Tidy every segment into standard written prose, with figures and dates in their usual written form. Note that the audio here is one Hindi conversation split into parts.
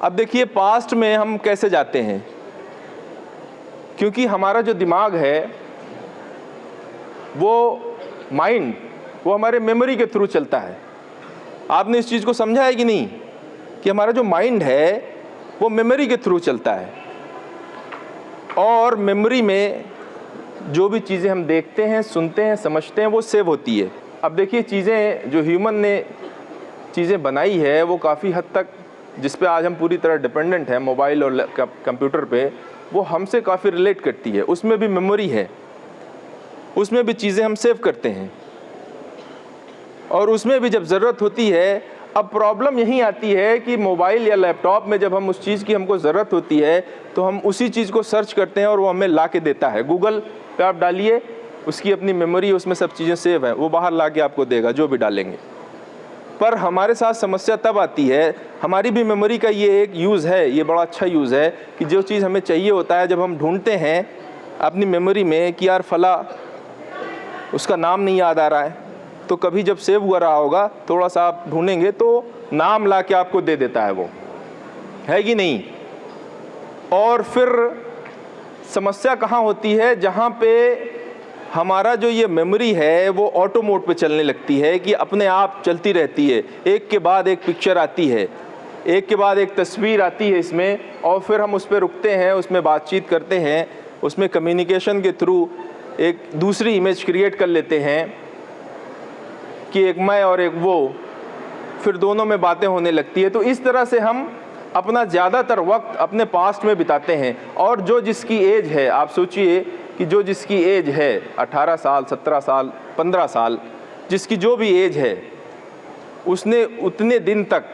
अब देखिए पास्ट में हम कैसे जाते हैं, क्योंकि हमारा जो दिमाग है वो माइंड वो हमारे मेमोरी के थ्रू चलता है। आपने इस चीज़ को समझा है कि नहीं, कि हमारा जो माइंड है वो मेमोरी के थ्रू चलता है, और मेमोरी में जो भी चीज़ें हम देखते हैं, सुनते हैं, समझते हैं वो सेव होती है। अब देखिए चीज़ें जो ह्यूमन ने चीज़ें बनाई है वो काफ़ी हद तक, जिस पे आज हम पूरी तरह डिपेंडेंट हैं, मोबाइल और कंप्यूटर पे, वो हमसे काफ़ी रिलेट करती है। उसमें भी मेमोरी है, उसमें भी चीज़ें हम सेव करते हैं, और उसमें भी जब ज़रूरत होती है। अब प्रॉब्लम यही आती है कि मोबाइल या लैपटॉप में जब हम उस चीज़ की हमको ज़रूरत होती है तो हम उसी चीज़ को सर्च करते हैं और वो हमें ला के देता है। गूगल पे आप डालिए, उसकी अपनी मेमोरी, उसमें सब चीज़ें सेव हैं, वो बाहर ला के आपको देगा जो भी डालेंगे। पर हमारे साथ समस्या तब आती है, हमारी भी मेमोरी का ये एक यूज़ है, ये बड़ा अच्छा यूज़ है, कि जो चीज़ हमें चाहिए होता है जब हम ढूंढते हैं अपनी मेमोरी में कि यार फला, उसका नाम नहीं याद आ रहा है, तो कभी जब सेव हुआ रहा होगा थोड़ा सा आप ढूंढेंगे तो नाम ला के आपको दे देता है, वो है कि नहीं। और फिर समस्या कहाँ होती है, जहाँ पे हमारा जो ये मेमोरी है वो ऑटो मोड पे चलने लगती है, कि अपने आप चलती रहती है, एक के बाद एक पिक्चर आती है, एक के बाद एक तस्वीर आती है इसमें, और फिर हम उस पर रुकते हैं, उसमें बातचीत करते हैं, उसमें कम्युनिकेशन के थ्रू एक दूसरी इमेज क्रिएट कर लेते हैं कि एक मैं और एक वो, फिर दोनों में बातें होने लगती है। तो इस तरह से हम अपना ज़्यादातर वक्त अपने पास्ट में बिताते हैं। और जो जिसकी एज है, आप सोचिए कि जो जिसकी एज है 18 साल, 17 साल, 15 साल, जिसकी जो भी एज है, उसने उतने दिन तक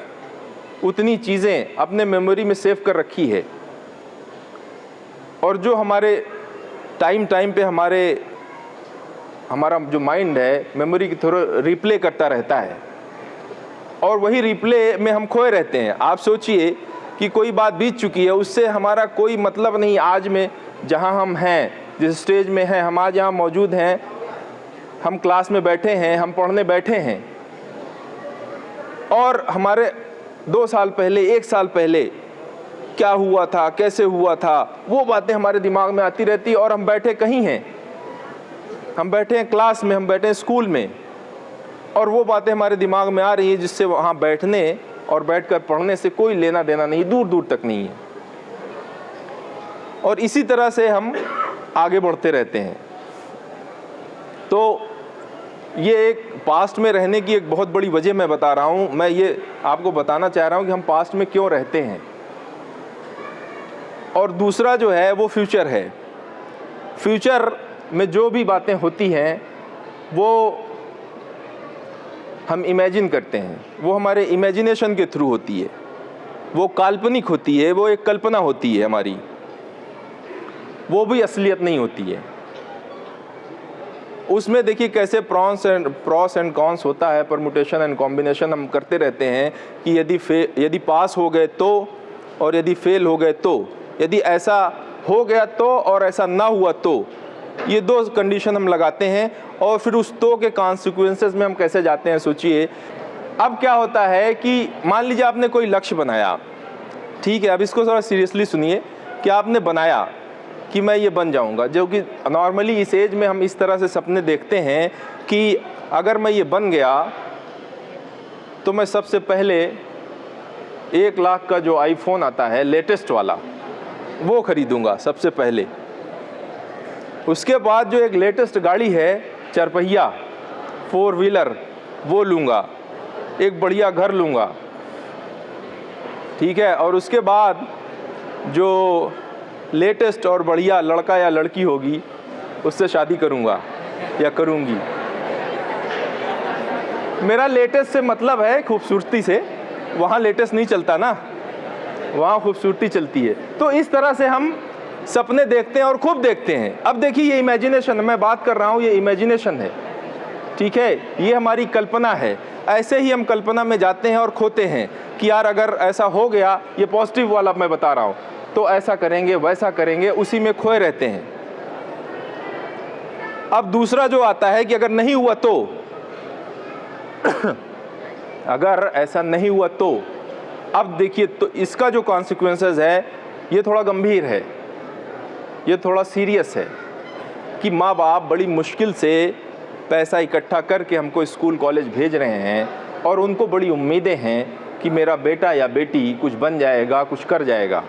उतनी चीज़ें अपने मेमोरी में सेव कर रखी है। और जो हमारे टाइम पे हमारा जो माइंड है मेमोरी की थोड़ा रिप्ले करता रहता है, और वही रिप्ले में हम खोए रहते हैं। आप सोचिए कि कोई बात बीत चुकी है, उससे हमारा कोई मतलब नहीं आज में, जहां हम हैं, जिस स्टेज में हैं, हम आज यहाँ मौजूद हैं, हम क्लास में बैठे हैं, हम पढ़ने बैठे हैं, और हमारे 2 साल पहले, 1 साल पहले क्या हुआ था, कैसे हुआ था, वो बातें हमारे दिमाग में आती रहती है। और हम बैठे कहीं हैं, हम बैठे हैं क्लास में, हम बैठे हैं स्कूल में, और वो बातें हमारे दिमाग में आ रही हैं, जिससे वहाँ बैठने और बैठकर पढ़ने से कोई लेना देना नहीं, दूर दूर तक नहीं है। और इसी तरह से हम आगे बढ़ते रहते हैं। तो ये एक पास्ट में रहने की एक बहुत बड़ी वजह मैं बता रहा हूँ। मैं ये आपको बताना चाह रहा हूँ कि हम पास्ट में क्यों रहते हैं। और दूसरा जो है वो फ्यूचर है। फ्यूचर में जो भी बातें होती हैं वो हम इमेजिन करते हैं, वो हमारे इमेजिनेशन के थ्रू होती है, वो काल्पनिक होती है, वो एक कल्पना होती है हमारी, वो भी असलियत नहीं होती है। उसमें देखिए कैसे प्रॉस एंड कॉन्स होता है, परमुटेशन एंड कॉम्बिनेशन हम करते रहते हैं कि यदि पास हो गए तो, और यदि फेल हो गए तो, यदि ऐसा हो गया तो और ऐसा ना हुआ तो, ये 2 कंडीशन हम लगाते हैं। और फिर उस तो के कॉन्सिक्वेंसेस में हम कैसे जाते हैं, सोचिए। अब क्या होता है कि मान लीजिए आपने कोई लक्ष्य बनाया, ठीक है, अब इसको थोड़ा सीरियसली सुनिए, कि आपने बनाया कि मैं ये बन जाऊंगा, जो कि नॉर्मली इस एज में हम इस तरह से सपने देखते हैं कि अगर मैं ये बन गया तो मैं सबसे पहले 1 लाख का जो आईफोन आता है लेटेस्ट वाला, वो खरीदूंगा सबसे पहले। उसके बाद जो एक लेटेस्ट गाड़ी है 4 पहिया 4 व्हीलर, वो लूँगा। एक बढ़िया घर लूँगा, ठीक है, और उसके बाद जो लेटेस्ट और बढ़िया लड़का या लड़की होगी उससे शादी करूँगा या करूँगी। मेरा लेटेस्ट से मतलब है खूबसूरती से, वहाँ लेटेस्ट नहीं चलता ना, वहाँ खूबसूरती चलती है। तो इस तरह से हम सपने देखते हैं और खूब देखते हैं। अब देखिए ये इमेजिनेशन, मैं बात कर रहा हूँ, ये इमेजिनेशन है, ठीक है, ये हमारी कल्पना है। ऐसे ही हम कल्पना में जाते हैं और खोते हैं कि यार अगर ऐसा हो गया, ये पॉजिटिव वाला मैं बता रहा हूँ, तो ऐसा करेंगे, वैसा करेंगे, उसी में खोए रहते हैं। अब दूसरा जो आता है कि अगर नहीं हुआ तो अगर ऐसा नहीं हुआ तो, अब देखिए, तो इसका जो कॉन्सिक्वेंसेस है ये थोड़ा गंभीर है, ये थोड़ा सीरियस है कि माँ बाप बड़ी मुश्किल से पैसा इकट्ठा करके हमको स्कूल कॉलेज भेज रहे हैं और उनको बड़ी उम्मीदें हैं कि मेरा बेटा या बेटी कुछ बन जाएगा, कुछ कर जाएगा,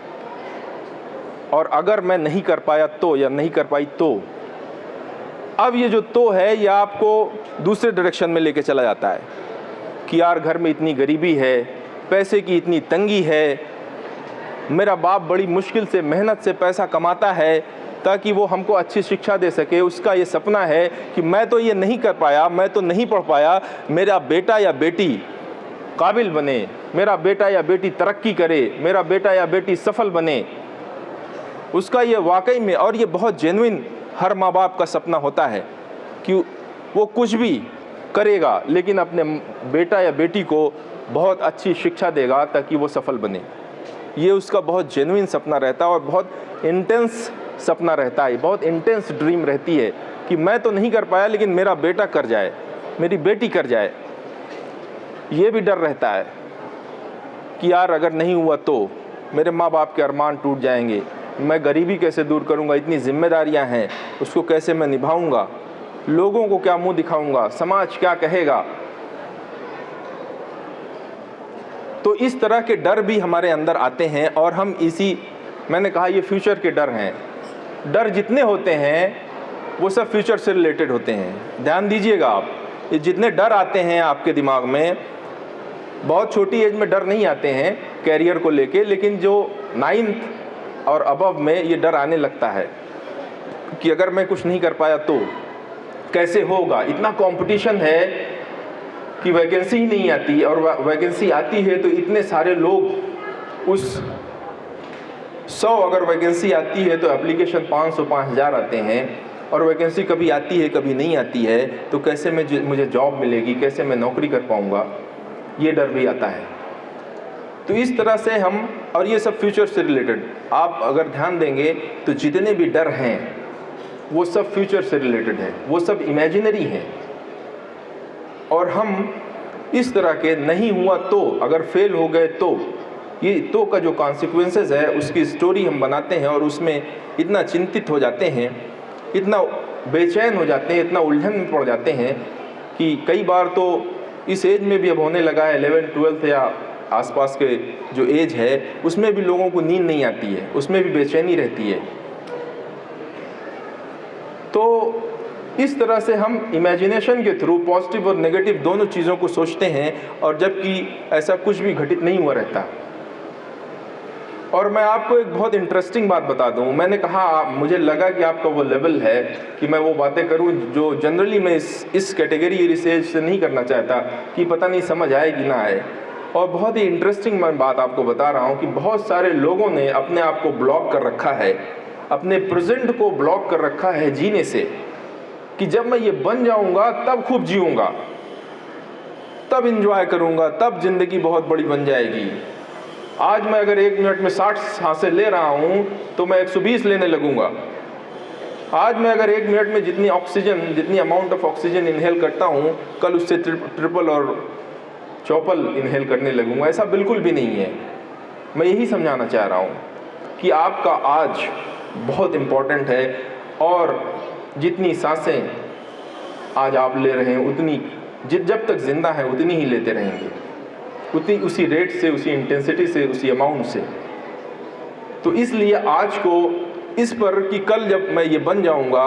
और अगर मैं नहीं कर पाया तो, या नहीं कर पाई तो, अब ये जो तो है ये आपको दूसरे डायरेक्शन में लेके चला जाता है कि यार घर में इतनी गरीबी है, पैसे की इतनी तंगी है, मेरा बाप बड़ी मुश्किल से मेहनत से पैसा कमाता है ताकि वो हमको अच्छी शिक्षा दे सके, उसका ये सपना है कि मैं तो ये नहीं कर पाया, मैं तो नहीं पढ़ पाया, मेरा बेटा या बेटी काबिल बने, मेरा बेटा या बेटी तरक्की करे, मेरा बेटा या बेटी सफल बने। उसका ये वाकई में, और ये बहुत जेन्युइन हर माँ बाप का सपना होता है कि वो कुछ भी करेगा लेकिन अपने बेटा या बेटी को बहुत अच्छी शिक्षा देगा ताकि वो सफल बने। ये उसका बहुत जेन्युइन सपना रहता है और बहुत इंटेंस सपना रहता है, बहुत इंटेंस ड्रीम रहती है कि मैं तो नहीं कर पाया लेकिन मेरा बेटा कर जाए, मेरी बेटी कर जाए। ये भी डर रहता है कि यार अगर नहीं हुआ तो मेरे माँ बाप के अरमान टूट जाएंगे, मैं गरीबी कैसे दूर करूँगा, इतनी जिम्मेदारियाँ हैं, उसको कैसे मैं निभाऊँगा, लोगों को क्या मुंह दिखाऊँगा, समाज क्या कहेगा। तो इस तरह के डर भी हमारे अंदर आते हैं और हम इसी, मैंने कहा ये फ्यूचर के डर हैं। डर जितने होते हैं वो सब फ्यूचर से रिलेटेड होते हैं। ध्यान दीजिएगा आप, ये जितने डर आते हैं आपके दिमाग में, बहुत छोटी एज में डर नहीं आते हैं कैरियर को लेके, लेकिन जो 9th और अबव में ये डर आने लगता है कि अगर मैं कुछ नहीं कर पाया तो कैसे होगा। इतना कंपटीशन है कि वैकेंसी ही नहीं आती, और वैकेंसी आती है तो इतने सारे लोग, उस 100 अगर वैकेंसी आती है तो एप्लीकेशन 500-5000 आते हैं, और वैकेंसी कभी आती है कभी नहीं आती है, तो कैसे मुझे जॉब मिलेगी, कैसे मैं नौकरी कर पाऊँगा, ये डर भी आता है। तो इस तरह से हम, और ये सब फ्यूचर से रिलेटेड, आप अगर ध्यान देंगे तो जितने भी डर हैं वो सब फ्यूचर से रिलेटेड है, वो सब इमेजिनरी हैं। और हम इस तरह के नहीं हुआ तो, अगर फेल हो गए तो, ये तो का जो कॉन्सिक्वेंसेस है उसकी स्टोरी हम बनाते हैं और उसमें इतना चिंतित हो जाते हैं, इतना बेचैन हो जाते हैं, इतना उलझन में पड़ जाते हैं कि कई बार तो इस एज में भी अब होने लगा है, 11th-12th या आसपास के जो एज है उसमें भी लोगों को नींद नहीं आती है, उसमें भी बेचैनी रहती है। तो इस तरह से हम इमेजिनेशन के थ्रू पॉजिटिव और नेगेटिव दोनों चीज़ों को सोचते हैं, और जबकि ऐसा कुछ भी घटित नहीं हुआ रहता। और मैं आपको एक बहुत इंटरेस्टिंग बात बता दूं, मैंने कहा मुझे लगा कि आपका वो लेवल है कि मैं वो बातें करूं जो जनरली मैं इस कैटेगरी रिसर्च से नहीं करना चाहता कि पता नहीं समझ आए कि ना आए। और बहुत ही इंटरेस्टिंग मैं बात आपको बता रहा हूं कि बहुत सारे लोगों ने अपने आप को ब्लॉक कर रखा है, अपने प्रेजेंट को ब्लॉक कर रखा है जीने से, कि जब मैं ये बन जाऊंगा तब खूब जीऊंगा, तब इंजॉय करूंगा, तब जिंदगी बहुत बड़ी बन जाएगी। आज मैं अगर 1 मिनट में 60 सांसें ले रहा हूं तो मैं 120 लेने लगूंगा। आज मैं अगर 1 मिनट में जितनी अमाउंट ऑफ ऑक्सीजन इनहेल करता हूं, कल उससे ट्रिपल और चौपल इनहेल करने लगूंगा। ऐसा बिल्कुल भी नहीं है। मैं यही समझाना चाह रहा हूं कि आपका आज बहुत इम्पोर्टेंट है, और जितनी सांसें आज आप ले रहे हैं उतनी, जब तक जिंदा है उतनी ही लेते रहेंगे, उतनी, उसी रेट से, उसी इंटेंसिटी से, उसी अमाउंट से। तो इसलिए आज को इस पर कि कल जब मैं ये बन जाऊंगा,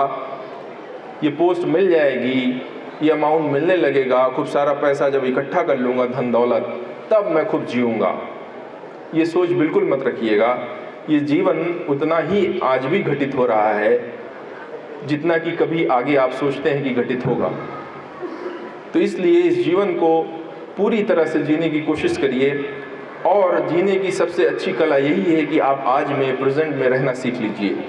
ये पोस्ट मिल जाएगी, ये अमाउंट मिलने लगेगा, खूब सारा पैसा जब इकट्ठा कर लूँगा, धन दौलत, तब मैं खूब जीऊँगा, ये सोच बिल्कुल मत रखिएगा। ये जीवन उतना ही आज भी घटित हो रहा है जितना कि कभी आगे आप सोचते हैं कि घटित होगा। तो इसलिए इस जीवन को पूरी तरह से जीने की कोशिश करिए, और जीने की सबसे अच्छी कला यही है कि आप आज में, प्रेजेंट में रहना सीख लीजिए।